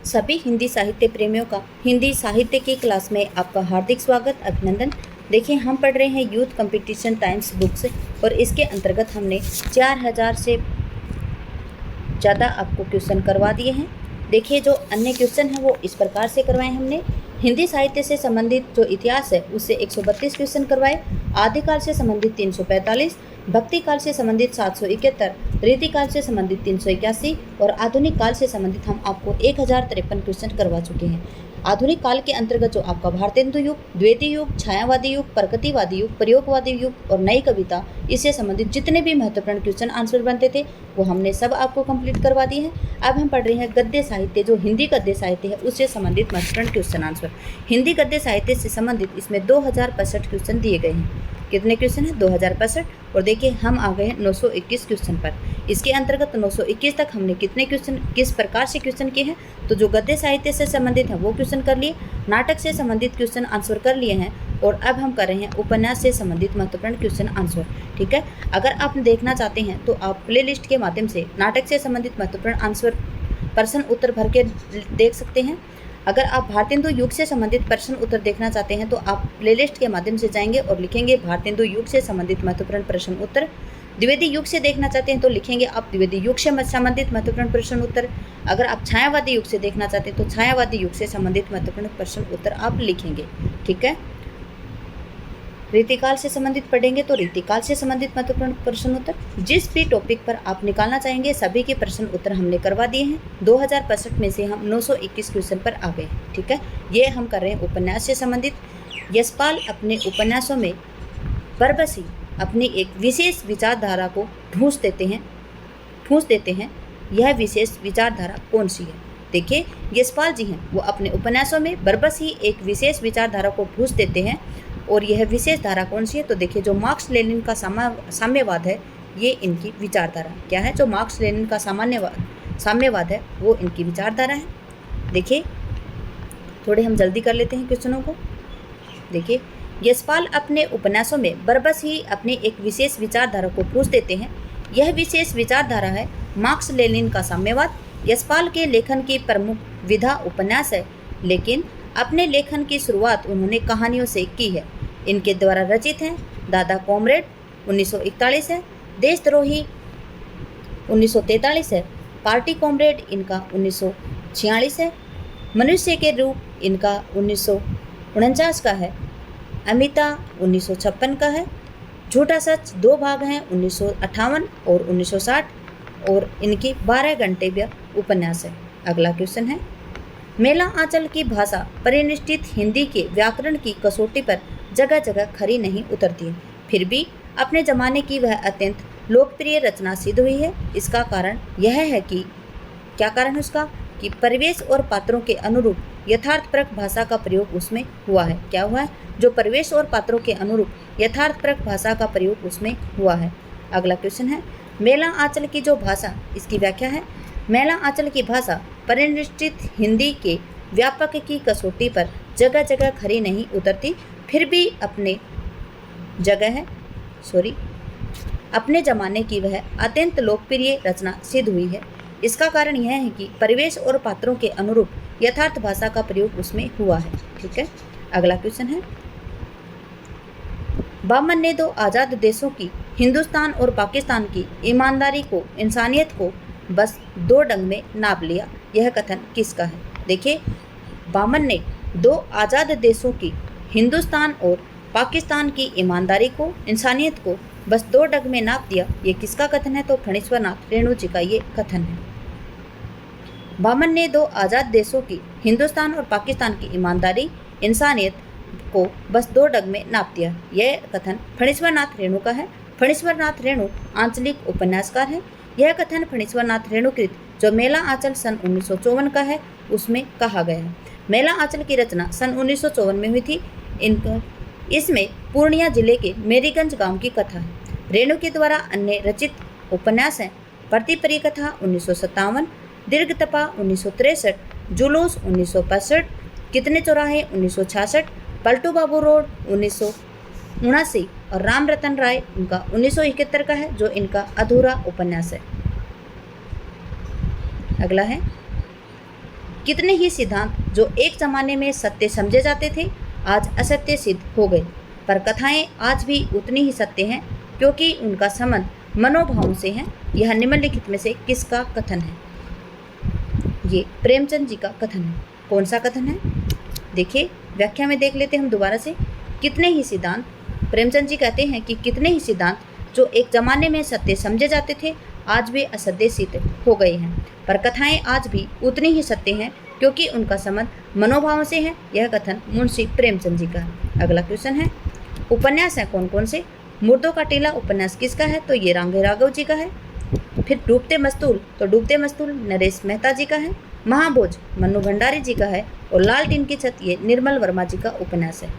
सभी हिंदी साहित्य प्रेमियों का हिंदी साहित्य की क्लास में आपका हार्दिक स्वागत, अभिनंदन। देखिए, हम पढ़ रहे हैं यूथ कंपटीशन टाइम्स बुक्स और इसके अंतर्गत हमने 4000 से ज़्यादा आपको क्वेश्चन करवा दिए हैं। देखिए, जो अन्य क्वेश्चन हैं वो इस प्रकार से करवाए हमने। हिंदी साहित्य से संबंधित जो इतिहास है उससे 132 क्वेश्चन करवाए, आदिकाल से संबंधित 345, भक्ति काल से संबंधित 771, रीतिकाल से संबंधित 381 और आधुनिक काल से संबंधित हम आपको 1053 क्वेश्चन करवा चुके हैं। आधुनिक काल के अंतर्गत जो आपका भारतेंदु युग, द्वितीय युग, छायावादी युग, प्रगतिवादी युग, प्रयोगवादी युग और नई कविता, इससे संबंधित जितने भी महत्वपूर्ण क्वेश्चन आंसर बनते थे वो हमने सब आपको कंप्लीट करवा दिए हैं। अब हम पढ़ रहे हैं गद्य साहित्य, जो हिंदी गद्य साहित्य है उससे संबंधित महत्वपूर्ण क्वेश्चन आंसर। हिंदी गद्य साहित्य से संबंधित इसमें 2065 क्वेश्चन दिए गए हैं। कितने क्वेश्चन हैं? 2065। और देखिए, हम आ गए हैं 921 क्वेश्चन पर। इसके अंतर्गत 921 तक हमने कितने क्वेश्चन किस प्रकार से क्वेश्चन किए हैं? तो जो गद्य साहित्य से संबंधित है वो क्वेश्चन कर लिए, नाटक से संबंधित क्वेश्चन आंसर कर लिए हैं और अब हम कर रहे हैं उपन्यास से संबंधित महत्वपूर्ण क्वेश्चन आंसर। ठीक है, अगर आप देखना चाहते हैं तो आप प्ले लिस्ट के माध्यम से नाटक से संबंधित महत्वपूर्ण आंसर प्रश्न उत्तर भर के देख सकते हैं। अगर आप भारतेंदु युग से संबंधित प्रश्न उत्तर देखना चाहते हैं तो आप प्लेलिस्ट के माध्यम से जाएंगे और लिखेंगे भारतेंदु युग से संबंधित महत्वपूर्ण प्रश्न उत्तर। द्विवेदी युग से देखना चाहते हैं तो लिखेंगे आप द्विवेदी युग से संबंधित महत्वपूर्ण प्रश्न उत्तर। अगर आप छायावादी युग से देखना चाहते हैं तो छायावादी युग से संबंधित महत्वपूर्ण प्रश्न उत्तर आप लिखेंगे। ठीक है, रीतिकाल से संबंधित पढ़ेंगे तो रीतिकाल से संबंधित महत्वपूर्ण प्रश्न उत्तर। जिस भी टॉपिक पर आप निकालना चाहेंगे सभी के प्रश्न उत्तर हमने करवा दिए हैं। 2065 में से हम 921 क्वेश्चन पर आ गए। ठीक है, ये हम कर रहे हैं उपन्यास से संबंधित। यशपाल अपने उपन्यासों में बरबसी अपनी एक विशेष विचारधारा को ठूंस देते हैं। यह विशेष विचारधारा कौन सी है? देखिए, यशपाल जी हैं वो अपने उपन्यासों में बरबसी एक विशेष विचारधारा को ठूंस देते हैं और यह विशेष धारा कौन सी है? तो देखिए, जो मार्क्स लेनिन का साम्यवाद है ये इनकी विचारधारा क्या है? जो मार्क्स लेनिन का साम्यवाद है वो इनकी विचारधारा है। देखिए, थोड़े हम जल्दी कर लेते हैं क्वेश्चनों को। देखिए, यशपाल अपने उपन्यासों में बरबस ही अपनी एक विशेष विचारधारा को ठूंस देते हैं। यह विशेष विचारधारा है मार्क्स लेनिन का साम्यवाद। यशपाल के लेखन की प्रमुख विधा उपन्यास है, लेकिन अपने लेखन की शुरुआत उन्होंने कहानियों से की है। इनके द्वारा रचित हैं दादा कॉमरेड 1941 है, देशद्रोही 1943 है, पार्टी कॉमरेड इनका 1946 है, मनुष्य के रूप इनका 1949 का है, अमिता 1956 का है, झूठा सच 2 भाग हैं 1958 और 1960 और इनकी 12 घंटे व्यय उपन्यास है। अगला क्वेश्चन है, मेला आंचल की भाषा परिनिष्ठित हिंदी के व्याकरण की कसौटी पर जगह जगह खरी नहीं उतरती, फिर भी अपने जमाने की वह अत्यंत लोकप्रिय रचना सिद्ध हुई है। इसका कारण यह है कि क्या कारण है उसका? कि परिवेश और पात्रों के अनुरूप यथार्थपरक भाषा का प्रयोग उसमें हुआ है। क्या हुआ है? जो परिवेश और पात्रों के अनुरूप यथार्थपरक भाषा का प्रयोग उसमें हुआ है। अगला क्वेश्चन है, मेला आंचल की जो भाषा, इसकी व्याख्या है, मेला आंचल की भाषा परिनिष्ठित हिंदी के व्यापक की कसौटी पर जगह जगह खरी नहीं उतरती, फिर भी अपने जमाने की वह अत्यंत लोकप्रिय रचना सिद्ध हुई है। इसका कारण यह है कि परिवेश और पात्रों के अनुरूप यथार्थ भाषा का प्रयोग उसमें हुआ है। ठीक है, अगला क्वेश्चन है, बामन ने 2 आज़ाद देशों की, हिंदुस्तान और पाकिस्तान की ईमानदारी को, इंसानियत को बस 2 डंग में नाप लिया। यह कथन किसका है? देखिए, बामन ने 2 आज़ाद देशों की, हिंदुस्तान और पाकिस्तान की ईमानदारी को, इंसानियत को बस 2 डंग में नाप दिया, ये किसका कथन है? तो फणीश्वर नाथ रेणु जी का ये कथन है। बामन ने 2 आज़ाद देशों की, हिंदुस्तान और पाकिस्तान की ईमानदारी, इंसानियत को बस 2 डंग में नाप दिया, यह कथन फणीश्वर नाथ रेणु का है। फणीश्वर नाथ रेणु आंचलिक उपन्यासकार हैं। यह कथन फणीश्वर नाथ रेणुकृत जो मेला आंचल सन 1954 का है उसमें कहा गया है। मेला आंचल की रचना सन 1954 में हुई थी। इसमें पूर्णिया जिले के मेरीगंज गांव की कथा है। रेणु के द्वारा अन्य रचित उपन्यास हैं प्रतिपरी कथा 1957, दीर्घतपा 1963, जुलूस 1965, कितने चौराहे 1966, पलटू बाबू रोड 1979 और राम रतन राय उनका 1971 का है, जो इनका अधूरा उपन्यास है। अगला है, कितने ही सिद्धांत जो एक जमाने में सत्य समझे जाते थे आज असत्य सिद्ध हो गए, पर कथाएं आज भी उतनी ही सत्य हैं क्योंकि उनका संबंध मनोभावों से है। यह निम्नलिखित में से किसका कथन है? ये प्रेमचंद जी का कथन है। कौन सा कथन है? देखिए व्याख्या में देख लेते हैं हम दोबारा से। कितने ही सिद्धांत, प्रेमचंद जी कहते हैं कि कितने ही सिद्धांत जो एक जमाने में सत्य समझे जाते थे आज भी असत्य सिद्ध हो गए हैं, पर कथाएं आज भी उतनी ही सत्य हैं क्योंकि उनका संबंध मनोभावों से है। यह कथन मुंशी प्रेमचंद जी का है। अगला क्वेश्चन है, उपन्यास है कौन कौन से? मुर्दों का टीला उपन्यास किसका है? तो ये रांगे राघव जी का है। फिर डूबते मस्तूल, तो डूबते मस्तूल नरेश मेहता जी का है। महाभोज मन्नू भंडारी जी का है। और लाल टीन की छत ये निर्मल वर्मा जी का उपन्यास है।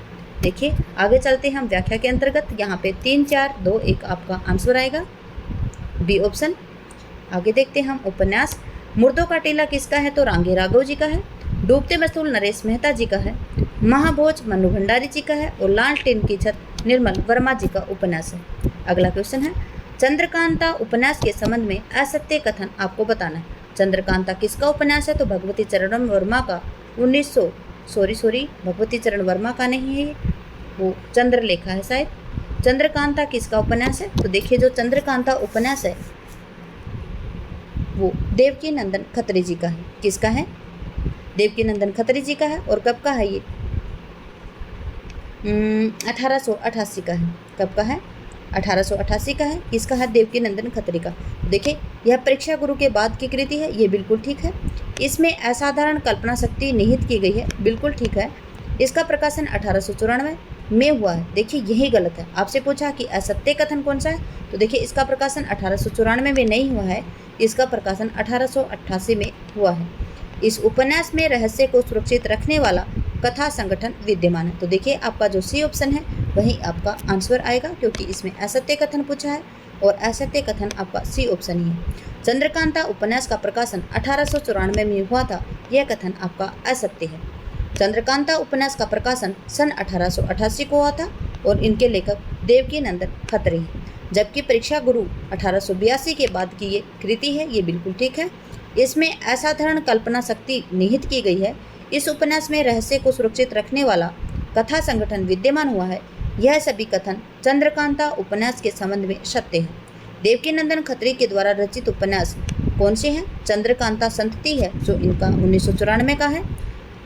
देखिए आगे चलते हैं हम व्याख्या के अंतर्गत। यहाँ पे 3, 4, 2, 1 आपका आंसर आएगा, बी ऑप्शन। आगे देखते हैं हम उपन्यास। मुर्दों का टीला किसका है? तो रांगे राघव जी का है। डूबते मस्तूल नरेश मेहता जी का है। महाभोज मन्नू भंडारी जी का है। और लाल टीन की छत निर्मल वर्मा जी का उपन्यास है। अगला क्वेश्चन है, चंद्रकांता उपन्यास के संबंध में असत्य कथन आपको बताना है। चंद्रकांता किसका उपन्यास है? तो भगवती चरण वर्मा का 1900 भगवती चरण वर्मा का नहीं है, वो चंद्रलेखा है शायद। चंद्रकांता किसका उपन्यास है? तो देखिए जो चंद्रकांता उपन्यास है वो देवकी नंदन खत्री जी का है। किसका है? देवकी नंदन खत्री जी का है। और कब का है ये? 1888 का है। कब का है? 1888 का है। किसका है? देवकी नंदन खत्री का। देखिए यह परीक्षा गुरु के बाद की कृति है, ये बिल्कुल ठीक है। इसमें असाधारण कल्पना शक्ति निहित की गई है, बिल्कुल ठीक है। इसका प्रकाशन 1894 में हुआ है। देखिए यही गलत है। आपसे पूछा कि असत्य कथन कौन सा है, तो देखिए इसका प्रकाशन 1894 में नहीं हुआ है, इसका प्रकाशन 1888 में हुआ है। इस उपन्यास में रहस्य को सुरक्षित रखने वाला कथा संगठन विद्यमान है। तो देखिए आपका जो सी ऑप्शन है वही आपका आंसर आएगा, क्योंकि इसमें असत्य कथन पूछा है और असत्य कथन आपका सी ऑप्शन ही है। चंद्रकांता उपन्यास का प्रकाशन 1894 में हुआ था, यह कथन आपका असत्य है। चंद्रकांता उपन्यास का प्रकाशन सन 1888 को हुआ था और इनके लेखक देवकी नंदन खत्री हैं, जबकि परीक्षा गुरु 1882 के बाद की ये कृति है, ये बिल्कुल ठीक है। इसमें असाधारण कल्पना शक्ति निहित की गई है। इस उपन्यास में रहस्य को सुरक्षित रखने वाला कथा संगठन विद्यमान हुआ है। यह सभी कथन चंद्रकांता उपन्यास के संबंध में सत्य है। देवकी नंदन खत्री के द्वारा रचित उपन्यास कौन से हैं? चंद्रकांता संतति है जो इनका 1994 का है।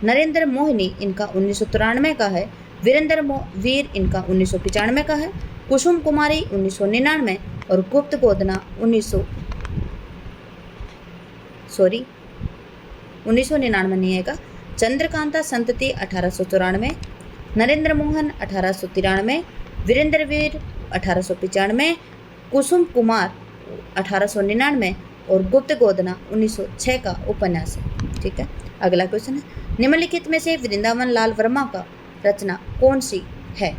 नरेंद्र मोहिनी इनका 1993 का है। वीर इनका 1995 का है। कुसुम कुमारी 1999 और गुप्त गोदना 1999 नहीं आएगा। चंद्रकांता संतति 1894, नरेंद्र मोहन 1893, वीरेंद्र वीर 1895, कुसुम कुमार 1899 और गुप्त गोदना 1906 का उपन्यास है। ठीक है, अगला क्वेश्चन है, निम्नलिखित में से वृंदावन लाल वर्मा का रचना कौन सी है?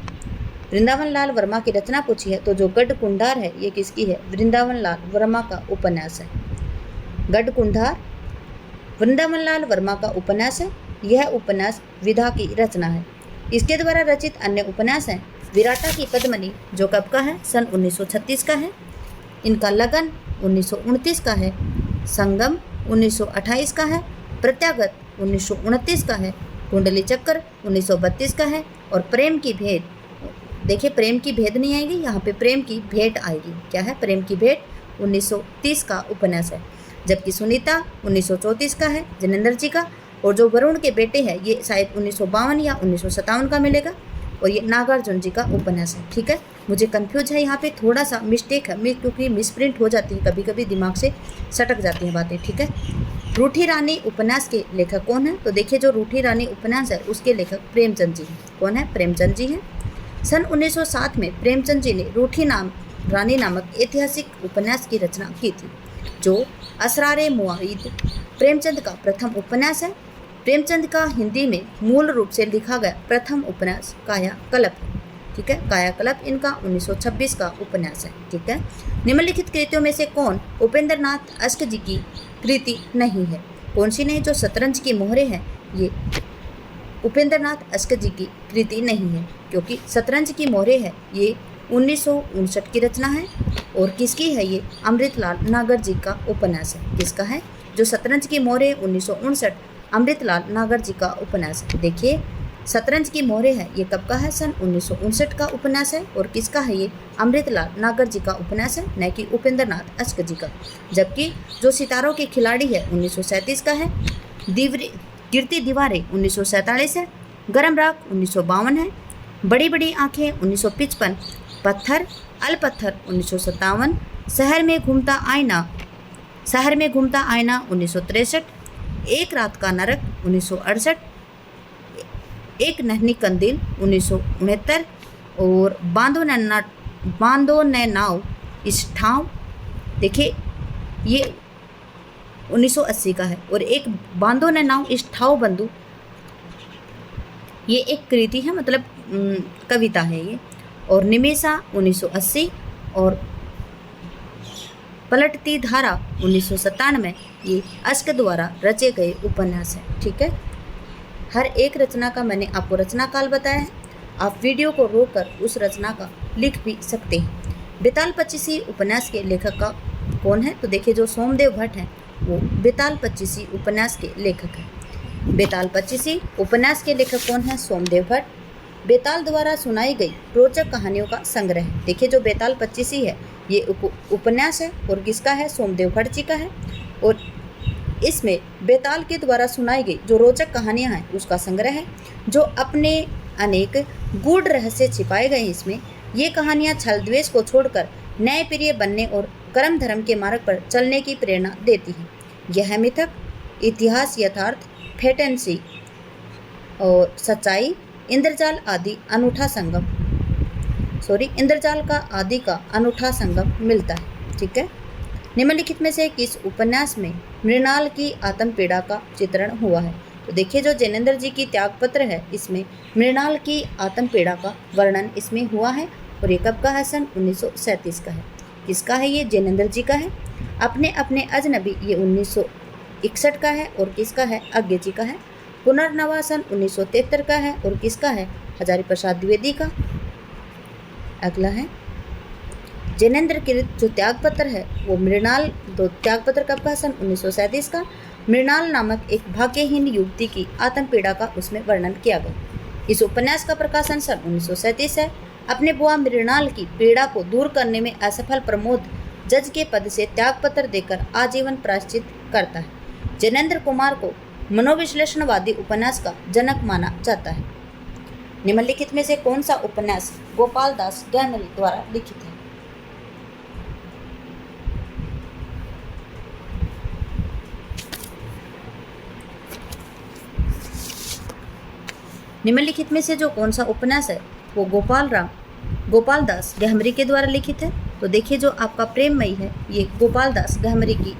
वृंदावन लाल वर्मा की रचना पूछी है, तो जो गढ़ कुंडार है ये किसकी है? वृंदावन लाल वर्मा का उपन्यास है। गढ़ कुंडार वृंदावन लाल वर्मा का उपन्यास है। यह उपन्यास विधा की रचना है। इसके द्वारा रचित अन्य उपन्यास हैं विराटा की पद्मनी जो कब का है? सन 1936 का है। इनका लगन 1929 का है। संगम 1928 का है। प्रत्यागत 1929 का है। कुंडली चक्कर 1932 का है। और प्रेम की भेंट, देखिए प्रेम की भेद नहीं आएगी, यहाँ पे प्रेम की भेंट आएगी। क्या है? प्रेम की भेंट 1930 का उपन्यास है। जबकि सुनीता 1934 का है जिनेंद्र जी का। और जो वरुण के बेटे हैं ये शायद 1952 या 1957 का मिलेगा। और ये नागार्जुन जी का उपन्यास है। ठीक है, मुझे कंफ्यूज है यहाँ पे, थोड़ा सा मिस्टेक है क्योंकि मिसप्रिंट हो जाती है, कभी कभी दिमाग से सटक जाती हैं बातें। ठीक है, रूठी रानी उपन्यास के लेखक कौन है? तो देखिए जो रूठी रानी उपन्यास है उसके लेखक प्रेमचंद जी हैं। कौन है? प्रेमचंद जी हैं। सन 1907 में प्रेमचंद जी ने रूठी रानी नामक ऐतिहासिक उपन्यास की रचना की थी, जो असरारे मुआविद प्रेमचंद का प्रथम उपन्यास है। प्रेमचंद का हिंदी में मूल रूप से लिखा गया प्रथम उपन्यास कायाकल्प है। ठीक है, कायाकल्प इनका 1926 का उपन्यास है। ठीक है, निम्नलिखित कृतियों में से कौन उपेंद्र नाथ अश्क जी की कृति नहीं है? कौन सी नहीं? जो शतरंज की मोहरे हैं ये उपेंद्र नाथ अश्क जी की कृति नहीं है, क्योंकि शतरंज की मोहरे है ये 1959 की रचना है। और किसकी है? ये अमृतलाल नागर जी का उपन्यास है। किसका है? जो शतरंज की मोहरे 1959 अमृतलाल नागर जी का उपन्यास है। देखिए शतरंज की मोहरे है, ये कब का है? सन 1959 का उपन्यास है। और किसका है ये? अमृतलाल नागर जी का उपन्यास है, न कि उपेंद्र नाथ अश्क जी का। जबकि जो सितारों के खिलाड़ी है 1937 का है। गिरती दीवारें 1947 है। गरम राख 1952 है। बड़ी बड़ी आंखें 1955। पत्थर अलपत्थर 1957। शहर में घूमता आईना 1963। एक रात का नरक 1968। एक नन्ही कंदील 1969। और बांधो ने नाव इस ठाव, देखिए ये 1980 का है। और एक बांधो ने नाव इस ठाव बंधु, ये एक कृति है, मतलब कविता है ये। और निमेषा 1980। और पलटती धारा 1997, ये अश्क द्वारा रचे गए उपन्यास है। ठीक है, हर एक रचना का मैंने आपको रचना काल बताया है। आप वीडियो को रोककर उस रचना का लिख भी सकते हैं। बेताल पच्चीसी उपन्यास के लेखक का कौन है? तो देखिए जो सोमदेव भट्ट हैं वो बेताल पच्चीसी उपन्यास के लेखक हैं। बेताल पच्चीसी उपन्यास के लेखक कौन है? सोमदेव भट्ट। बेताल द्वारा सुनाई गई रोचक कहानियों का संग्रह है। देखिए जो बेताल पच्चीसी है ये उपन्यास है और किसका है? सोमदेव भट्ट जी का है। और इसमें बेताल के द्वारा सुनाई गई जो रोचक कहानियां हैं उसका संग्रह है, जो अपने अनेक गूढ़ रहस्य छिपाए गए हैं इसमें। ये कहानियां छल द्वेष को छोड़कर न्यायप्रिय बनने और कर्म धर्म के मार्ग पर चलने की प्रेरणा देती है। यह मिथक, इतिहास, यथार्थ, फैंटेसी और सच्चाई, इंद्रजाल का आदि का अनूठा संगम मिलता है। ठीक है, निम्नलिखित में से किस उपन्यास में मृणाल की आत्म पीड़ा का चित्रण हुआ है? तो देखिए जो जैनेन्द्र जी की त्यागपत्र है इसमें मृणाल की आत्म पीड़ा का वर्णन इसमें हुआ है। और ये कब का है? सन 1937 का है। किसका है ये? जैनेन्द्र जी का है। अपने अपने अजनबी ये 1961 का है। और किसका है? अज्ञे जी का है। पुनर्नवा सन 1973 का है। और किसका है? हजारी प्रसाद द्विवेदी का। अगला है जैनेन्द्र के जो त्यागपत्र है वो मृणाल, तो त्यागपत्र कब का? सन 1937 का। मृणाल नामक एक भाग्यहीन युवती की आत्म पीड़ा का उसमें वर्णन किया गया। इस उपन्यास का प्रकाशन सन 1937 है। अपने बुआ मृणाल की पीड़ा को दूर करने में असफल प्रमोद जज के पद से त्यागपत्र देकर आजीवन प्रायश्चित करता है। जैनेन्द्र कुमार को मनोविश्लेषणवादी उपन्यास का जनक माना जाता है। निम्नलिखित में से कौन सा उपन्यास गोपाल दास गैमरी द्वारा लिखित है? निम्नलिखित में से जो कौन सा उपन्यास है वो गोपाल दास गहमरी के द्वारा लिखित है? तो देखिए जो आपका प्रेममयी है ये गोपाल दास गहमरी की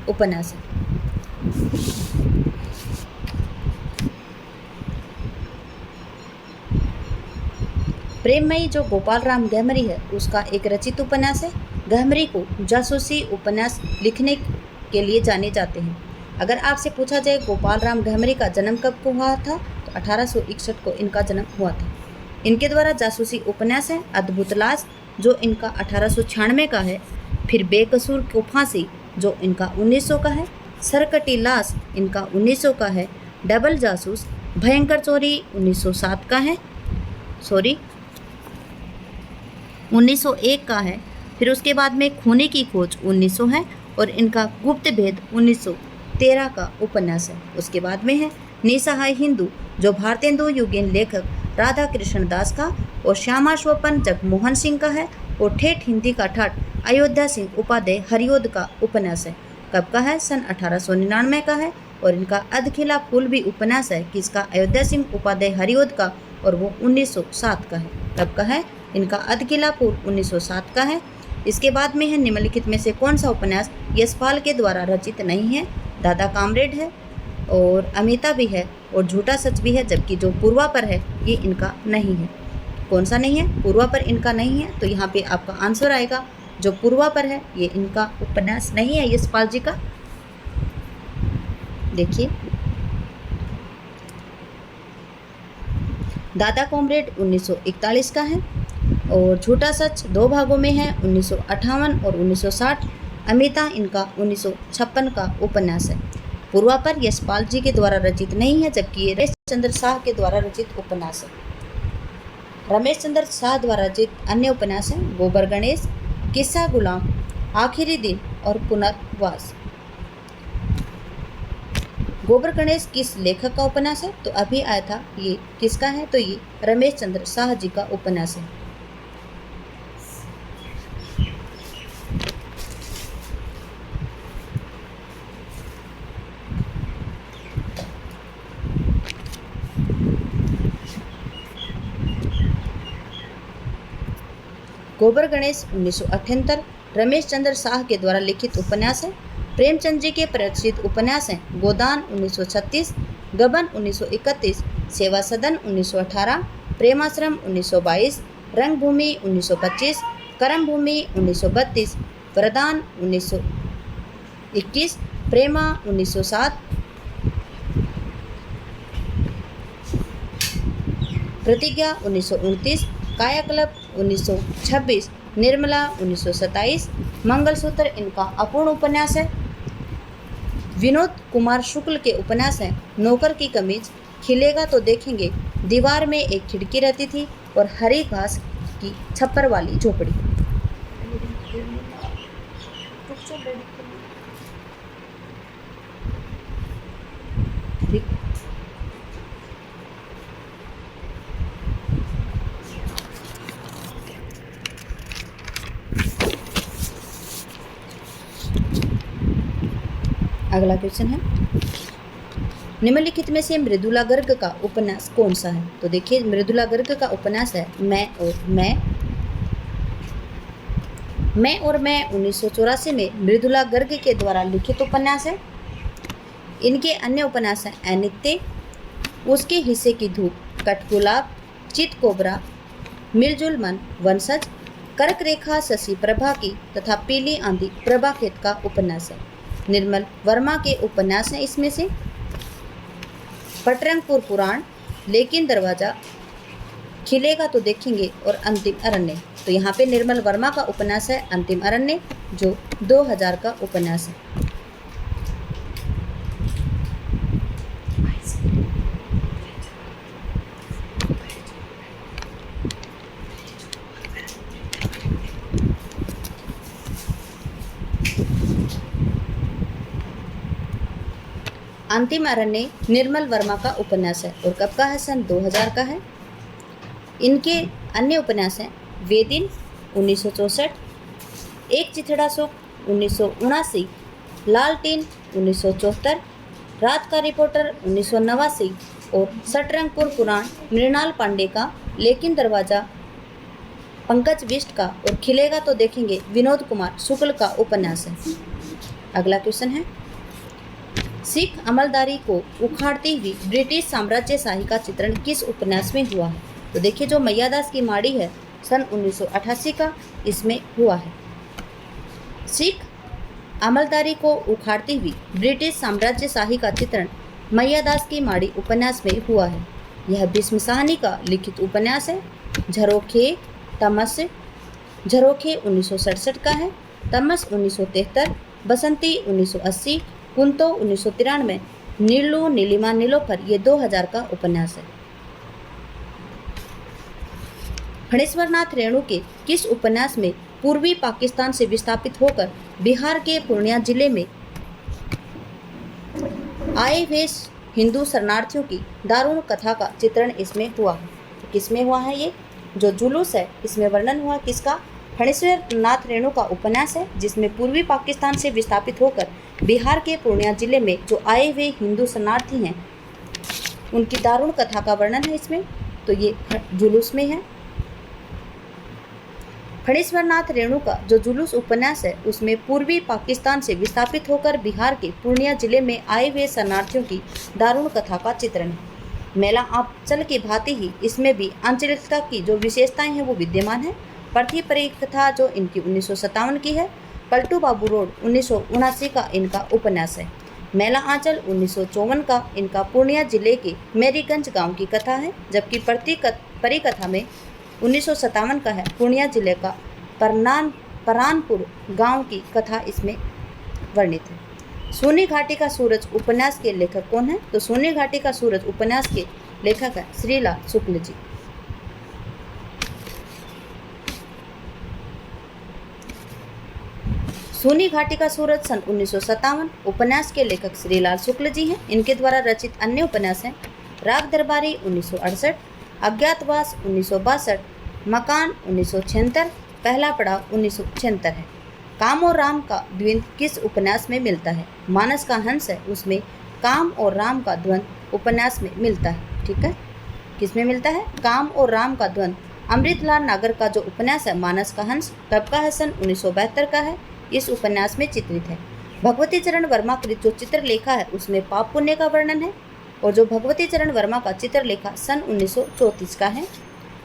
उपन्यास है। प्रेममयी जो गोपाल राम गहमरी है उसका एक रचित उपन्यास है। गहमरी को जासूसी उपन्यास लिखने के लिए जाने जाते हैं। अगर आपसे पूछा जाए गोपाल राम गहमरी का जन्म कब को हुआ था, तो 1861 को इनका जन्म हुआ था। इनके द्वारा जासूसी उपन्यास है अद्भुत लाश जो इनका 1896 का है। फिर बेकसूर को फांसी जो इनका 1900 का है। सरकटी लाश इनका 1900 का है। डबल जासूस भयंकर चोरी 1907 का है, 1901 का है। फिर उसके बाद में खूनी की खोज 1900 है। और इनका गुप्त भेद 1913 का उपन्यास है। उसके बाद में है निसहाय हिंदू जो भारतेंदु युगीन लेखक राधा कृष्ण दास का और श्यामा स्वपन जगमोहन सिंह का है। और ठेठ हिंदी का ठाठ अयोध्या सिंह उपाध्याय हरिओद का उपन्यास है। कब का है? सन 1899 का है। और इनका अधखिला फूल भी उपन्यास है किसका? अयोध्या सिंह उपाध्याय हरिओद का, और वो 1907 का है। कब का है? इनका अधखिला फूल 1907 का है। इसके बाद में है निम्नलिखित में से कौन सा उपन्यास यशपाल के द्वारा रचित नहीं है? दादा कामरेड है और अमिता भी है और झूठा सच भी है। जबकि जो पूर्वा पर है ये इनका नहीं है। कौन सा नहीं है? पूर्वा पर इनका नहीं है। तो यहाँ पे आपका आंसर आएगा जो पूर्वा पर है ये इनका उपन्यास नहीं है यशपाल जी का। देखिए दादा कॉमरेड 1941 का है और झूठा सच 2 भागों में है 1958 और 1960। अमिता इनका 1956 का उपन्यास है। पूर्वापर यशपाल जी के द्वारा रचित नहीं है, जबकि ये रमेश चंद्र शाह के द्वारा रचित उपन्यास है। रमेश चंद्र शाह द्वारा रचित अन्य उपन्यास हैं गोबर गणेश, किस्सा गुलाम, आखिरी दिन और पुनर्वास। गोबर गणेश किस लेखक का उपन्यास है? तो अभी आया था, ये किसका है? तो ये रमेश चंद्र शाह जी का उपन्यास है। गोबर गणेश 1978 रमेश चंद्र शाह के द्वारा लिखित उपन्यास है। प्रेमचंद जी के प्रसिद्ध उपन्यास हैं गोदान 1936, गबन 1931, सेवा सदन 1918, प्रेमाश्रम 1922, रंगभूमि 1925, कर्मभूमि 1932, वरदान 1921, प्रेमा 1907, प्रतिज्ञा 1929, कायाकल्प 1926, निर्मला 1927, मंगलसूत्र इनका अपूर्ण उपन्यास है। विनोद कुमार शुक्ल के उपन्यास हैं नौकर की कमीज, खिलेगा तो देखेंगे, दीवार में एक खिड़की रहती थी और हरी घास की छप्पर वाली झोपड़ी। अगला क्वेश्चन है, निम्नलिखित में से मृदुला गर्ग का उपन्यास कौन सा है? तो देखिए, मृदुला गर्ग का उपन्यास है मैं और मैं 1984 में मृदुला गर्ग के द्वारा लिखित उपन्यास है। इनके अन्य उपन्यास हैं अनित्य, उसके हिस्से की धूप, कठगुलाब, चित कोबरा, मिलजुल मन, वंशज, कर्क रेखा शशि प्रभा की तथा पीली आंधी प्रभा खेत का उपन्यास है। निर्मल वर्मा के उपन्यास हैं इसमें से पटरंगपुर पुराण, लेकिन दरवाजा, खिलेगा तो देखेंगे और अंतिम अरण्य। तो यहाँ पे निर्मल वर्मा का उपन्यास है अंतिम अरण्य, जो 2000 का उपन्यास है। अंतिम अरण्य निर्मल वर्मा का उपन्यास है और कब का है? सन 2000 का है। इनके अन्य उपन्यास हैं वेदिन 1964, एक चिथड़ा सुख 1979, लालटेन 1974, रात का रिपोर्टर 1989 और सटरंगपुर पुराण मृणाल पांडे का, लेकिन दरवाजा पंकज बिष्ट का और खिलेगा तो देखेंगे विनोद कुमार शुक्ल का उपन्यास है। अगला क्वेश्चन है, सिख अमलदारी को उखाड़ती हुई ब्रिटिश साम्राज्यशाही का चित्रण किस उपन्यास में हुआ है? तो देखिए, जो मैयादास की माड़ी है सन 1988 का इसमें हुआ है। सिख अमलदारी को उखाड़ती हुई ब्रिटिश साम्राज्यशाही का चित्रण मैयादास की माड़ी उपन्यास में हुआ है। यह भीष्म साहनी का लिखित उपन्यास है। झरोखे तमस, झरोखे 1967 का है, तमस 1973, बसंती 1980, कुंतो 1993, नीलू नीलिमा नीलोफर ये 2000 का उपन्यास है। फणीश्वरनाथ रेणु के किस उपन्यास में पूर्वी पाकिस्तान से विस्थापित होकर बिहार के पूर्णिया जिले में आए हुए हिंदू शरणार्थियों की दारुण कथा का चित्रण इसमें हुआ है? किसमें हुआ है? ये जो जुलूस है इसमें वर्णन हुआ किसका? फणीश्वरनाथ रेणु का उपन्यास है, जिसमें पूर्वी पाकिस्तान से विस्थापित होकर बिहार के पूर्णिया जिले में जो आए हुए हिंदू शरणार्थी हैं उनकी दारुण कथा का वर्णन है इसमें। तो ये जुलूस में है। फणीश्वरनाथ रेणु का जो जुलूस उपन्यास है उसमें पूर्वी पाकिस्तान से विस्थापित होकर बिहार के पूर्णिया जिले में आए हुए शरणार्थियों की दारुण कथा का चित्रण है। मेला आंचल की भांति ही इसमें भी आंचलिकता की जो विशेषताएं हैं वो विद्यमान है। पृथ्वी परिकथा जो इनकी 1957 की है। पलटू बाबू रोड 1979 का इनका उपन्यास है। मेला आंचल 1954 का इनका पूर्णिया जिले के मेरीगंज गांव की कथा है, जबकि परिकथा में 1957 का है पूर्णिया जिले का परानपुर गांव की कथा इसमें वर्णित है। सोने घाटी का सूरज उपन्यास के लेखक कौन है? तो सोने घाटी का सूरज उपन्यास के लेखक है श्रीलाल शुक्ल जी। सोनी घाटी का सूरज सन 1957 उपन्यास के लेखक श्रीलाल शुक्ल जी हैं। इनके द्वारा रचित अन्य उपन्यास हैं राग दरबारी 1968, अज्ञातवास 1962, मकान 1976, पहला पड़ाव 1976 है। काम और राम का द्वंद्व किस उपन्यास में मिलता है? मानस का हंस है, उसमें काम और राम का द्वंद्व उपन्यास में मिलता है। ठीक है, किस में मिलता है? काम और राम का द्वंद्व अमृतलाल नागर का जो उपन्यास है मानस का हंस, कब का है? सन 1972 का है। इस उपन्यास में चित्रित है। भगवती चरण वर्मा कृत जो चित्रलेखा है उसमें पाप पुण्य का वर्णन है, और जो भगवती चरण वर्मा का चित्रलेखा सन 1934 का है।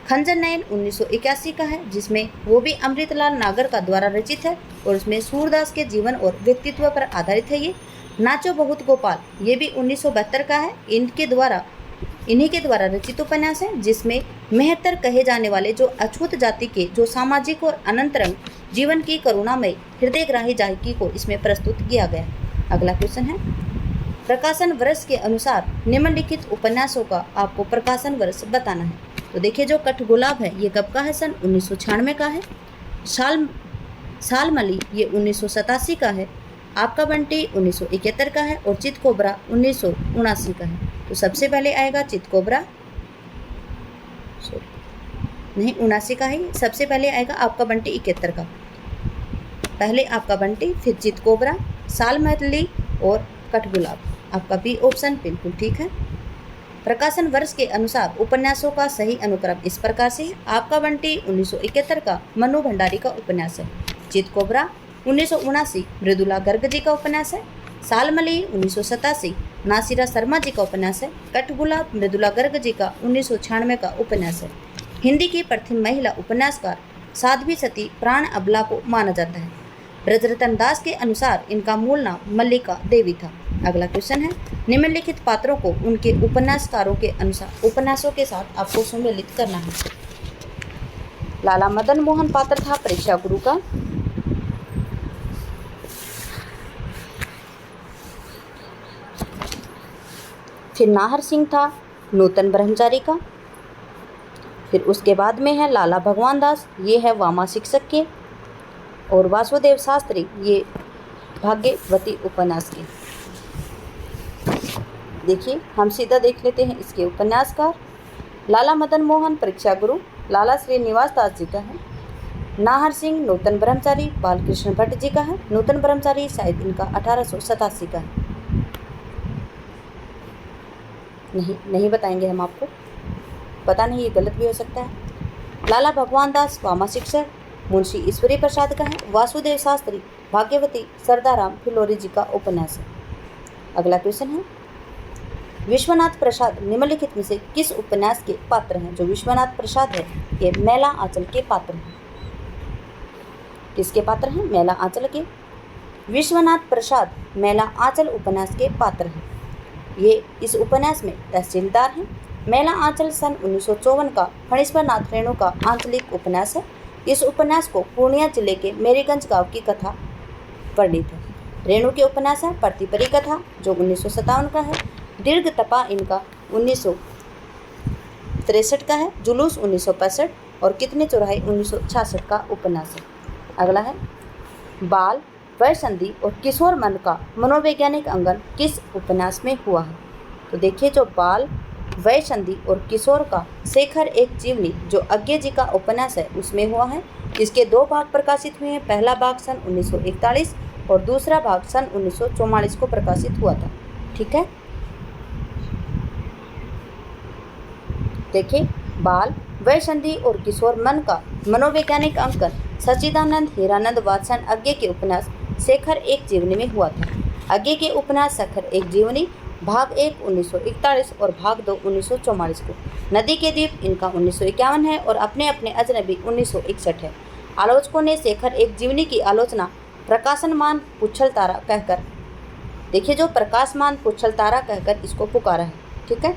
खंजर नयन 1981 का है, जिसमें वो भी अमृतलाल नागर का द्वारा रचित है और उसमें सूरदास के जीवन और व्यक्तित्व पर आधारित है। ये नाचो बहुत गोपाल ये भी 1972 का है। इन्हीं के द्वारा रचित उपन्यास है, जिसमें मेहतर कहे जाने वाले जो अछूत जाति के जो सामाजिक और अनंतरंग जीवन की करुणामय हृदयग्राही जायकी को इसमें प्रस्तुत किया गया। अगला क्वेश्चन है, प्रकाशन वर्ष के अनुसार निम्नलिखित उपन्यासों का आपको प्रकाशन वर्ष बताना है। तो देखिए, जो कठगुलाब है ये कब का है? सन 1996 का है। सालमली ये 1987 का है। आपका बंटी 1971 का है और चितकोबरा 1979 का है। तो सबसे पहले आएगा चितकोबरा, नहीं 79 का है। सबसे पहले आएगा आपका बंटी 71 का। पहले आपका बंटी, फिर चितकोबरा, सालमली और कठगुलाब। आपका बी ऑप्शन बिल्कुल ठीक है। प्रकाशन वर्ष के अनुसार उपन्यासों का सही अनुक्रम इस प्रकार से है। आपका बंटी 1971 का मनु भंडारी का उपन्यास है। चितकोबरा 1979 मृदुला गर्ग जी का उपन्यास है। सालमली 1987 नासिरा शर्मा जी का उपन्यास है। कठगुलाब मृदुला गर्ग जी का 1996 का उपन्यास है। हिंदी की प्रथम महिला उपन्यासकार साध्वी सती प्राण अबला को माना जाता है। ब्रजरतन दास के अनुसार इनका मूल नाम मल्लिका देवी था। अगला क्वेश्चन है, निम्नलिखित पात्रों को उनके उपन्यासकारों के अनुसार उपन्यासों के साथ आपको सम्मिलित करना है। लाला मदन मोहन पात्र था परीक्षा गुरु का। फिर नाहर सिंह था नूतन ब्रह्मचारी का। फिर उसके बाद में है लाला भगवान दास, ये है वामा शिक्षक के। और वासुदेव शास्त्री ये भाग्यवती उपन्यास के। देखिए, हम सीधा देख लेते हैं इसके उपन्यासकार। लाला मदन मोहन परीक्षा गुरु लाला श्रीनिवास दास जी का है। नाहर सिंह नूतन ब्रह्मचारी बालकृष्ण भट्ट जी का है। नूतन ब्रह्मचारी शायद इनका 1887 का है। नहीं बताएंगे हम आपको, पता नहीं, ये गलत भी हो सकता है। लाला भगवान दास वामा शिक्षक मुंशी ईश्वरी प्रसाद का है। वासुदेव शास्त्री भाग्यवती सरदाराम फिलोरी जी का उपन्यास है। अगला क्वेश्चन है, विश्वनाथ प्रसाद निम्नलिखित में से किस उपन्यास के पात्र हैं? जो विश्वनाथ प्रसाद है ये मैला आंचल के पात्र हैं। किसके पात्र हैं? मैला आंचल के। विश्वनाथ प्रसाद मैला आंचल उपन्यास के पात्र हैं। ये इस उपन्यास में तहसीलदार हैं। मैला आंचल सन 1954 का फणीश्वर नाथ रेणु का आंचलिक उपन्यास है। इस उपन्यास को पूर्णिया जिले के मेरीगंज गांव की कथा वर्णित है। रेणु के उपन्यास है प्रतिपरी कथा जो 1957 का है। दीर्घ तपा इनका 1963 का है। जुलूस 1965 और कितने चौराहे 1966 का उपन्यास है। अगला है, बाल वयसंधि और किशोर मन का मनोवैज्ञानिक अंकन किस उपन्यास में हुआ है? तो देखिए, जो बाल वयसंधि और किशोर का शेखर एक जीवनी जो अज्ञे जी का उपन्यास है उसमें हुआ है। इसके 2 भाग प्रकाशित हुए हैं। पहला भाग सन 1941 और दूसरा भाग सन 1944 को प्रकाशित हुआ था। ठीक है, देखिए, बाल वयसंधि और किशोर मन का मनोवैज्ञानिक अंकन सच्चिदानंद हीरानंद वात्सन अज्ञे के उपन्यास शेखर एक जीवनी में हुआ था। अज्ञे के उपन्यास शेखर एक जीवनी भाग 1 1941 और भाग 2 1944 को। नदी के द्वीप इनका 1951 है और अपने अपने अजनबी 1961 है। आलोचकों ने शेखर एक जीवनी की आलोचना प्रकाशमान पुच्छल तारा कहकर, देखिए, जो प्रकाशमान पुच्छल तारा कहकर इसको पुकारा है। ठीक है,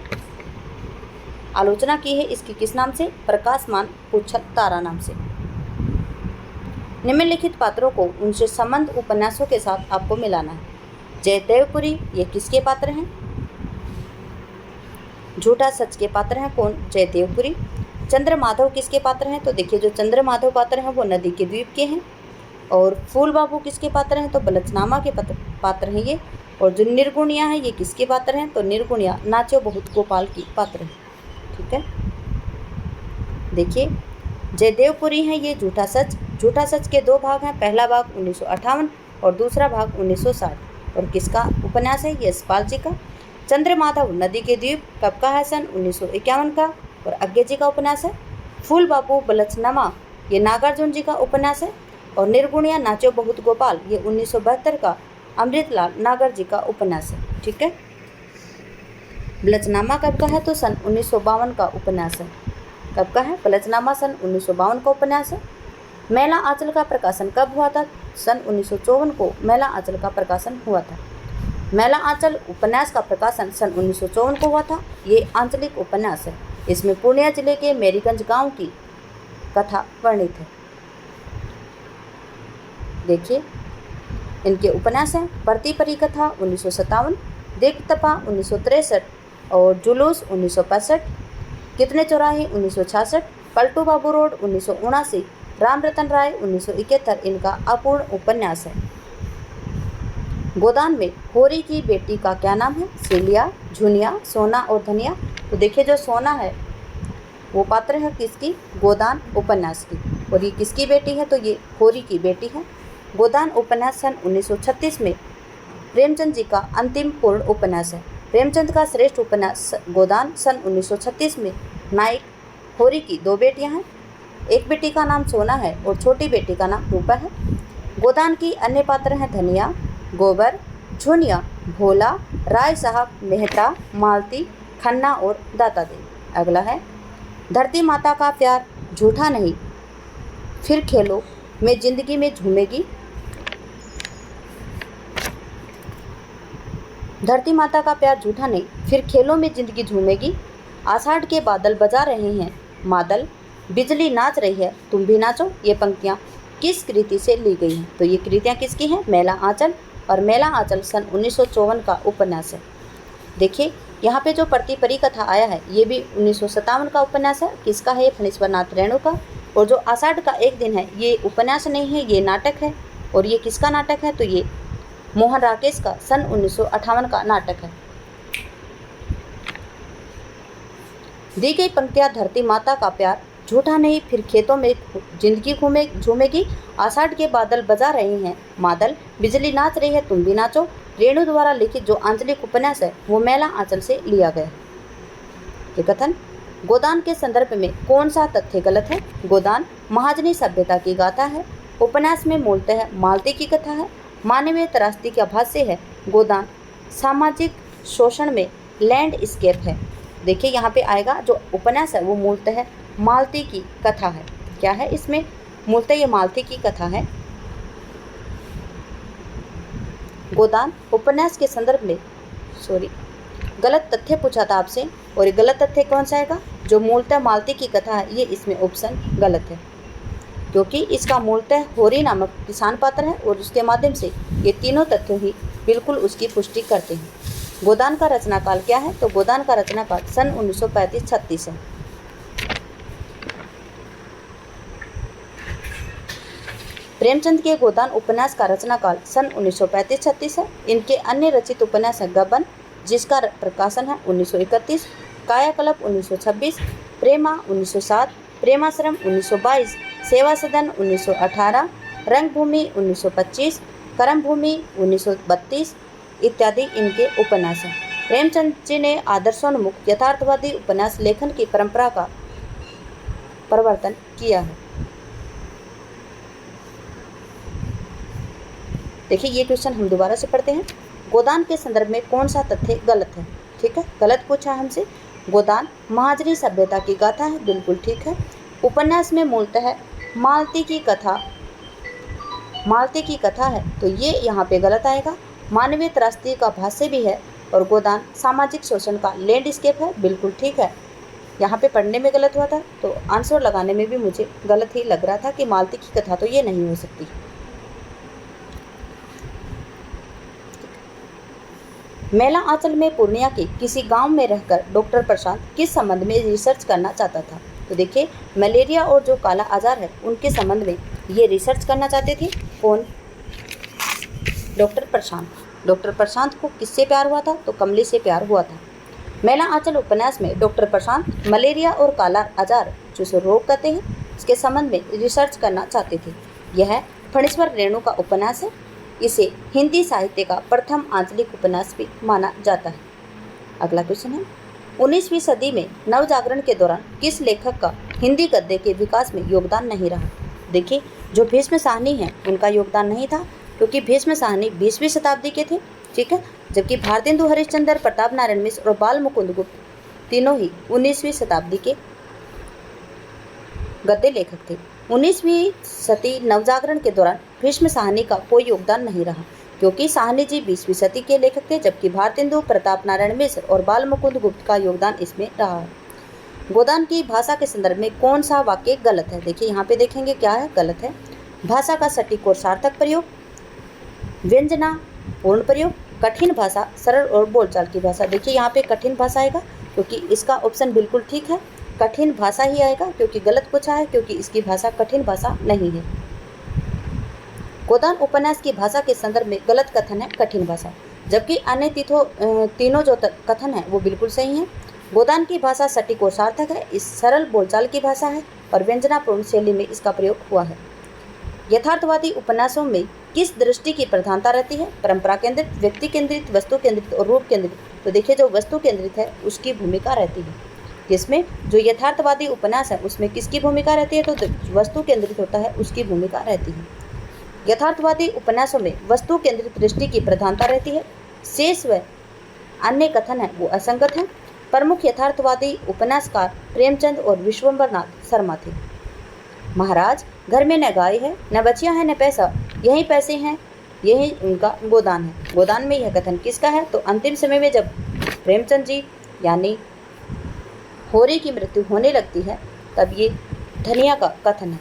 आलोचना की है इसकी किस नाम से? प्रकाशमान पुच्छल तारा नाम से। निम्नलिखित पात्रों को उनसे संबंध उपन्यासों के साथ आपको मिलाना है। जयदेवपुरी ये किसके पात्र हैं? झूठा सच के पात्र हैं। कौन? जयदेवपुरी। चंद्रमाधव किसके पात्र हैं? तो देखिए जो चंद्रमाधव पात्र हैं वो नदी के द्वीप के हैं। और फूल बाबू किसके पात्र हैं? तो बलचनामा के पात्र हैं ये। और जो निर्गुणिया है ये किसके पात्र हैं? तो निर्गुणिया नाचो बहुत गोपाल की पात्र है। ठीक है, देखिए जयदेवपुरी है ये झूठा सच। झूठा सच के दो भाग हैं, पहला भाग 1958 और दूसरा भाग 1960। और किसका उपन्यास है? ये यशपाल जी का। चंद्रमाधव नदी के द्वीप कब का है? सन 1951 का और अज्ञे जी का उपन्यास है। फूल बाबू बलचनामा ये नागार्जुन जी का उपन्यास है। और निर्गुणिया नाचो बहुत गोपाल ये 1972 का अमृतलाल नागर जी का उपन्यास है। ठीक है, बलचनामा कब का है? तो सन 1952 का उपन्यास है। कब का है? बलचनामा सन 1952 का उपन्यास है। मैला आंचल का प्रकाशन कब हुआ था? सन 1954 को मैला आंचल का प्रकाशन हुआ था। मैला आंचल उपन्यास का प्रकाशन सन 1954 को हुआ था। ये आंचलिक उपन्यास है। इसमें पूर्णिया जिले के मेरीगंज गांव की कथा वर्णित है। देखिए इनके उपन्यास हैं परती परी कथा 1957, दिग्तपा 1963 और जुलूस 1965, कितने चौराहे 1966, पलटू बाबू रोड 1979, राम रतन राय 1971 इनका अपूर्ण उपन्यास है। गोदान में होरी की बेटी का क्या नाम है? सीलिया, झुनिया, सोना और धनिया। तो देखिए जो सोना है वो पात्र है किसकी? गोदान उपन्यास की। और ये किसकी बेटी है? तो ये होरी की बेटी है। गोदान उपन्यास सन 1936 में प्रेमचंद जी का अंतिम पूर्ण उपन्यास है। प्रेमचंद का श्रेष्ठ उपन्यास गोदान सन 1936 में नायक होरी की दो बेटियां हैं। एक बेटी का नाम सोना है और छोटी बेटी का नाम रूपा है। गोदान की अन्य पात्र हैं धनिया, गोबर, झुनिया, भोला, राय साहब, मेहता, मालती, खन्ना और दाता देवी। अगला है धरती माता का प्यार झूठा नहीं फिर खेलो में जिंदगी में झूमेगी। धरती माता का प्यार झूठा नहीं फिर खेलों में जिंदगी झूमेगी। आषाढ़ के बादल बजा रहे हैं मादल, बिजली नाच रही है तुम भी नाचो। ये पंक्तियाँ किस कृति से ली गई हैं? तो ये कृतियाँ किसकी हैं? मैला आंचल। और मैला आंचल सन 1954 का उपन्यास है। देखिए यहाँ पे जो परती परी कथा आया है ये भी 1957 का उपन्यास है। किसका है? फणीश्वरनाथ रेणु का। और जो आषाढ़ का एक दिन है ये उपन्यास नहीं है, ये नाटक है। और ये किसका नाटक है? तो ये मोहन राकेश का सन 1958 का नाटक है। दी गई पंक्तियाँ धरती माता का प्यार झूठा नहीं फिर खेतों में जिंदगी झूमेगी, आषाढ़ के बादल बजा रहे हैं मादल, बिजली नाच रही है तुम भी नाचो। रेणु द्वारा लिखित जो आंचलिक उपन्यास है वो मैला आंचल से लिया गया है। ये कथन गोदान के संदर्भ में कौन सा तथ्य गलत है? गोदान महाजनी सभ्यता की गाथा है। उपन्यास में मूलतः मालती की कथा है। मानवीय त्रासदी का भाष्य है। गोदान सामाजिक शोषण में लैंडस्केप है। देखिए यहाँ पे आएगा जो उपन्यास है वो मूलतः मालती की कथा है। क्या है इसमें? मूलतः ये मालती की कथा है। गोदान उपन्यास के संदर्भ में गलत तथ्य पूछा था आपसे। और ये गलत तथ्य कौन सा आएगा? जो मूलतः मालती की कथा है ये इसमें ऑप्शन गलत है, क्योंकि इसका मूलतः होरी नामक किसान पात्र है और उसके माध्यम से ये तीनों तथ्य ही बिल्कुल उसकी पुष्टि करते हैं। गोदान का रचनाकाल क्या है? तो गोदान का रचनाकाल सन 1935-36 है। प्रेमचंद के गोदान उपन्यास का रचनाकाल सन 1935-36 है। इनके अन्य रचित उपन्यास है गबन जिसका प्रकाशन है 1931, कायाकल्प 1926, प्रेमा 1907, प्रेमाश्रम 1922, सेवा सदन 1918, रंगभूमि 1925, कर्मभूमि 1932 इत्यादि इनके उपन्यास हैं। प्रेमचंद जी ने आदर्शोन्मुख यथार्थवादी उपन्यास लेखन की परंपरा का प्रवर्तन किया है। देखिए ये क्वेश्चन हम दोबारा से पढ़ते हैं। गोदान के संदर्भ में कौन सा तथ्य गलत है? ठीक है, गलत पूछा हमसे। गोदान महाजनी सभ्यता की गाथा है, बिल्कुल ठीक है। उपन्यास में मूलतः मालती की कथा है, तो ये यहाँ पे गलत आएगा। मानवीय त्रासदी का भाष्य भी है और गोदान सामाजिक शोषण का लैंडस्केप है, बिल्कुल ठीक है। यहाँ पे पढ़ने में गलत हुआ था तो आंसर लगाने में भी मुझे गलत ही लग रहा था कि मालती की कथा तो ये नहीं हो सकती। मेला आंचल में पूर्णिया के किसी गांव में रहकर डॉक्टर प्रशांत किस संबंध में रिसर्च करना चाहता था? तो देखिए, मलेरिया और जो काला आजार है उनके संबंध में ये रिसर्च करना चाहते थे। कौन? डॉक्टर प्रशांत। डॉक्टर प्रशांत को किससे प्यार हुआ था? तो कमली से प्यार हुआ था। मेला आंचल उपन्यास में डॉक्टर प्रशांत मलेरिया और काला आजार जिसे रोग कहते हैं इसके संबंध में रिसर्च करना चाहते थे। यह फणीश्वर रेणु का उपन्यास है। इसे हिंदी साहित्य का प्रथम आंचलिक उपन्यास भी माना जाता है। अगला क्वेश्चन है, 19वीं सदी में नवजागरण के दौरान किस लेखक का हिंदी गद्य के विकास में योगदान नहीं रहा? देखिए, जो भीष्म साहनी है उनका योगदान नहीं था, क्योंकि भीष्म साहनी 20वीं शताब्दी के थे, ठीक है, जबकि भारतेंदु हरिश्चंद्र, प्रताप नारायण मिश्र और बाल मुकुंद गुप्त तीनों ही 19वीं शताब्दी के गद्य लेखक थे। 19वीं सदी नवजागरण के दौरान भीष्म साहनी का कोई योगदान नहीं रहा, क्योंकि साहनी जी 20वीं सदी के लेखक थे, जबकि भारतेंदु, प्रताप नारायण मिश्र और बाल मुकुंद गुप्त का योगदान इसमें रहा है। गोदान की भाषा के संदर्भ में कौन सा वाक्य गलत है? देखिए, यहाँ पे देखेंगे क्या है, गलत है। भाषा का सटीक और सार्थक प्रयोग, व्यंजना पूर्ण प्रयोग, कठिन भाषा, सरल और बोलचाल की भाषा। देखिए, यहाँ पे कठिन भाषा आएगा, क्योंकि इसका ऑप्शन बिल्कुल ठीक है, कठिन भाषा ही आएगा, क्योंकि गलत पूछा है, क्योंकि इसकी भाषा कठिन भाषा नहीं है। गोदान उपन्यास की भाषा के संदर्भ में गलत कथन है कठिन भाषा, जबकि अन्य तीनों जो कथन है वो बिल्कुल सही है। गोदान की भाषा सटीक और सार्थक है, इस सरल बोलचाल की भाषा है और व्यंजनापूर्ण शैली में इसका प्रयोग हुआ है। यथार्थवादी उपन्यासों में किस दृष्टि की प्रधानता रहती है? परंपरा केंद्रित, व्यक्ति केंद्रित, वस्तु केंद्रित और रूप केंद्रित। तो देखिए, जो वस्तु केंद्रित है उसकी भूमिका रहती है। जिसमें जो यथार्थवादी उपन्यास है उसमें किसकी भूमिका रहती है? तो वस्तु केंद्रित होता है उसकी भूमिका रहती है। यथार्थवादी उपन्यासों में वस्तु केंद्रित दृष्टि की प्रधानता रहती है। शेष व अन्य कथन है वो असंगत हैं। प्रमुख यथार्थवादी उपन्यासकार प्रेमचंद और विश्वम्बर नाथ शर्मा थे। महाराज, घर में न गाय है, न बचिया है, न पैसा, यही पैसे हैं, यही उनका गोदान है। गोदान में यह कथन किसका है? तो अंतिम समय में जब प्रेमचंद जी यानी होरी की मृत्यु होने लगती है तब ये धनिया का कथन है।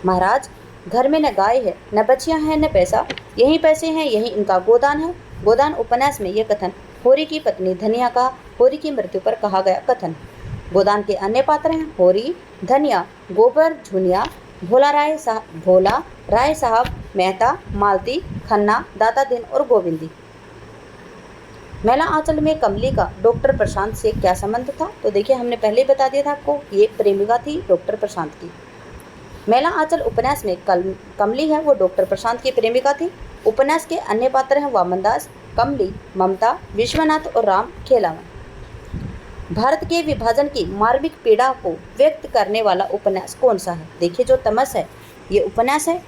महाराज, घर में न गाय है, न बचिया है, न पैसा, यही पैसे हैं, यही इनका गोदान है। गोदान उपन्यास में यह कथन होरी की पत्नी धनिया का होरी की मृत्यु पर कहा गया कथन। गोदान के अन्य पात्र हैं होरी, धनिया, गोबर, झुनिया, भोला राय साहब, मेहता, मालती, खन्ना, दाता दिन और गोविंदी। मेला आंचल में कमली का डॉक्टर प्रशांत से क्या संबंध था? तो देखिए, हमने पहले ही बता दिया था आपको, ये प्रेमिका थी डॉक्टर प्रशांत की। मेला आंचल उपन्यास में कमली है वो डॉक्टर प्रशांत की प्रेमिका थी। उपन्यास के अन्य पात्र हैं वामनदास, कमली, ममता, विश्वनाथ और राम खेलावन। भारत के विभाजन की मार्मिक पीड़ा को व्यक्त करने वाला उपन्यास कौन सा है? देखिए, जो तमस है ये उपन्यास है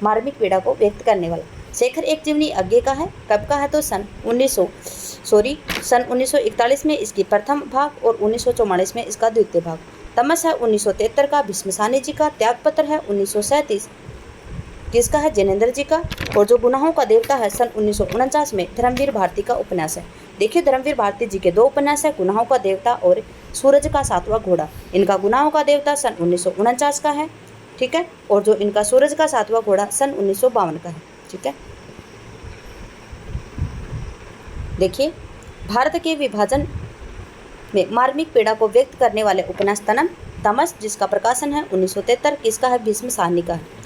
मार्मिक पीड़ा को व्यक्त करने वाला। शेखर एक जीवनी अज्ञे का है। कब का है? तो सन 1941 में इसकी प्रथम भाग और 1944 में इसका द्वितीय भाग। तमस है 1973 का भीष्म साहनी जी का। त्यागपत्र है 1937 किसका है? जैनेन्द्र जी का। और जो गुनाहों का देवता है सन 1949 में धर्मवीर भारती का उपन्यास है। देखिए, धर्मवीर भारती जी के दो उपन्यास है, गुनाहों का देवता और सूरज का सातवां घोड़ा। इनका गुनाहों का देवता सन 1949 का है, ठीक है, और जो इनका सूरज का सातवां घोड़ा सन 1952 का है, ठीक है। देखिए, भारत के विभाजन में मार्मिक पीड़ा को व्यक्त करने वाले उपन्यास तमस जिसका प्रकाशन है 1973 किसका है? भीष्म साहनी का है।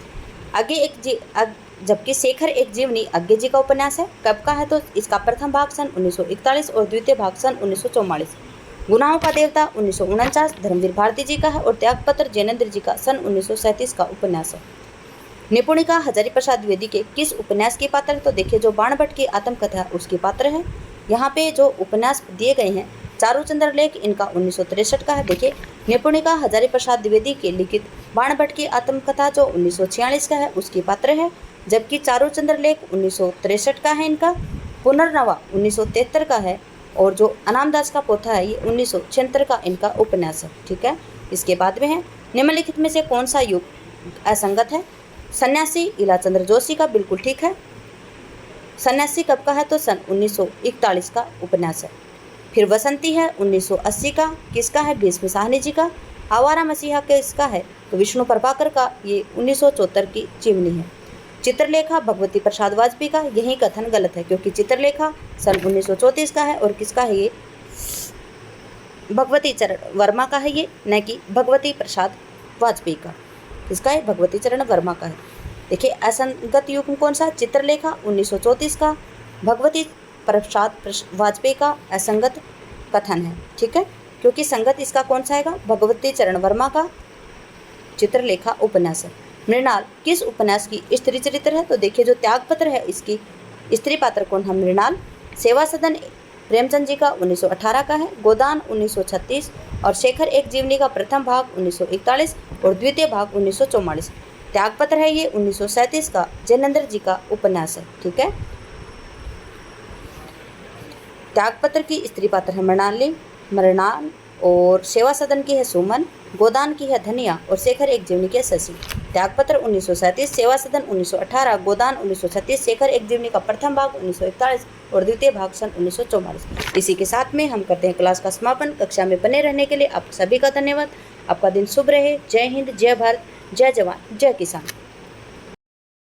जबकि शेखर एक जीवनी अज्ञे जी का उपन्यास है। कब का है? तो इसका प्रथम भाग सन 1941 और द्वितीय भाग सन 1944। गुनाहों का देवता 1949 धर्मवीर भारती जी का है और त्यागपत्र जैनेन्द्र जी का सन 1937 का उपन्यास है। निपुणिका हजारी प्रसाद द्विवेदी के किस उपन्यास के पात्र? तो देखिए, जो बाणभट्ट की आत्मकथा उसके पात्र है। यहाँ पे जो उपन्यास दिए गए हैं चारूचंद्र लेख इनका 1963 का है। देखिए, निपुणिका हजारी प्रसाद द्विवेदी के लिखित बाणभट्ट की आत्मकथा जो 1946 का है उसके पात्र है, जबकि चारूचंद्र लेख 1963 का है। इनका पुनर्नवा 1973 का है और जो अनामदास का पोथा है ये 1976 का इनका उपन्यास है, ठीक है। इसके बाद में है निम्नलिखित में से कौन सा युग असंगत है? सन्यासी इलाचंद्र जोशी का बिल्कुल ठीक है। सन्यासी कब का है? तो सन 1941 का उपन्यास है। फिर वसंती है 1980 का, किसका है? भीष्म साहनी जी का। आवारा मसीहा किसका है? तो विष्णु प्रभाकर का, ये 1974 की जीवनी है। चित्रलेखा भगवती प्रसाद वाजपेयी का, यही कथन गलत है क्योंकि चित्रलेखा सन 1934 का है और किसका है ये, भगवती चरण वर्मा का है ये, न कि भगवती प्रसाद वाजपेयी का। किसका है, भगवती चरण वर्मा का है। देखिए असंगत युग्म कौन सा, चित्रलेखा 1934 का, भगवती प्रसाद वाजपेयी का असंगत कथन है। ठीक है, क्योंकि संगत इसका कौन सा आएगा, भगवती चरण वर्मा का चित्रलेखा उपन्यास है। मृणाल किस उपन्यास की स्त्री चरित्र है, तो देखिए जो त्यागपत्र है इसकी स्त्री पात्र कौन है, मृणाल। सेवा सदन प्रेमचंद जी का 1918 का है, गोदान 1936 और शेखर एक जीवनी का प्रथम भाग 1941 और द्वितीय भाग 1944। त्यागपत्र है ये 1937 का जैनेन्द्र जी का उपन्यास है। ठीक है, त्यागपत्र की स्त्री पात्र है मृणाल और सेवा सदन की है सुमन, गोदान की है धनिया और शेखर एक जीवनी की है शशि। त्यागपत्र 1937, सेवा सदन 1918, गोदान 1936, शेखर एक जीवनी का प्रथम भाग 1941 और द्वितीय भाग सन 1944। इसी के साथ में हम करते हैं क्लास का समापन। कक्षा में बने रहने के लिए आप सभी का धन्यवाद। आपका दिन शुभ रहे। जय हिंद, जय भारत, जय जवान, जय किसान।